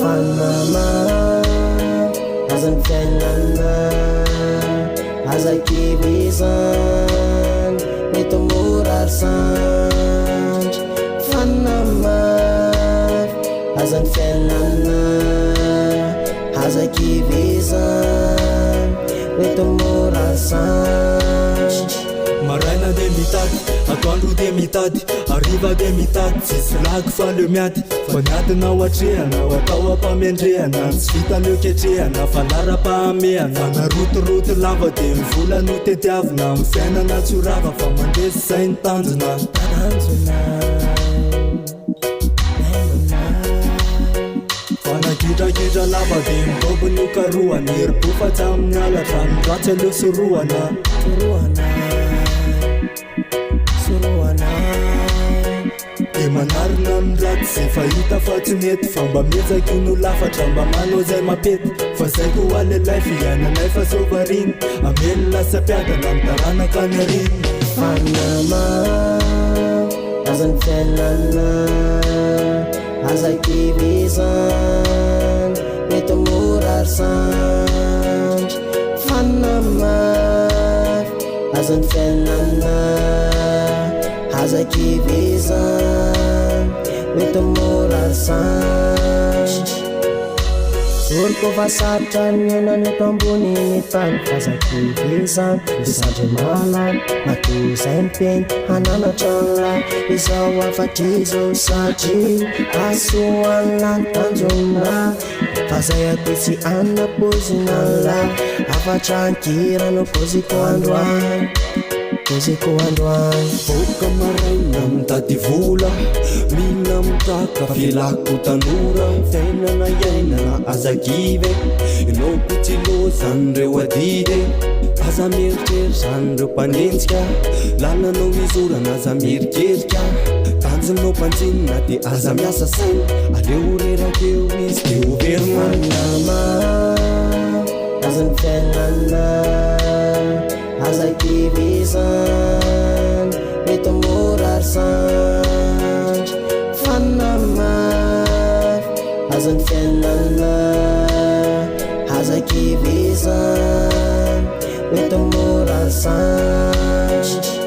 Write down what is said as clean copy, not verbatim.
fanama azan fiainana azakivizan mety mora ary sandry fanamafy azan fiainana azakivizan mety mora ary sandry maraina de mitady atoandro de mitady ariva de mitady tsisy lagy fa leo miady fa niadina ao atrehana o atao ampamendrehana tsy vita leo ketrehana fa lara-pahamehana narotoroty lava de mivola no tetiavina amin'ny fiainana tsorava fa mandresy zay ny tanjona fanagidrakidra lava de miboby no karohana eribofatsy amin'ny alatra midratsy aleo sorohana de manarina midraty zay fahita fa tsy nety fa mba mietsaky no lafatra mba manao zay mapety fa zay ko alelay fiainanay fa sovariny amely lasa piadana mitaranaka ny ariny fanama azan fiainana azakivizan mety mora ary sandry fanamafy azan fiainana azakivizan mety mora ary sandry oriko fa sarotra niainany eto ambony ny tany fazakivizan izandry malany matozay mipeny hananatra nylay izao afatry izao satry asoanlany tanjona fa zay atotsy anna pozina lay afatra ankirano koziko androany koziko androany boka maraina mitady vola mila mitraka filako tanora fiainana iainana azakivy inopitsilo zany reo adide aza mieritreri zany reo mpanenjika lalanao mizorana aza mierikerika tanjonao mpanjinina de aza miasa saina aleo rerakeo izy de overmanama azan fiainana azakivizan mety mora ary sandry fanamafy azan fiainana azakivizan mety mora ary sandry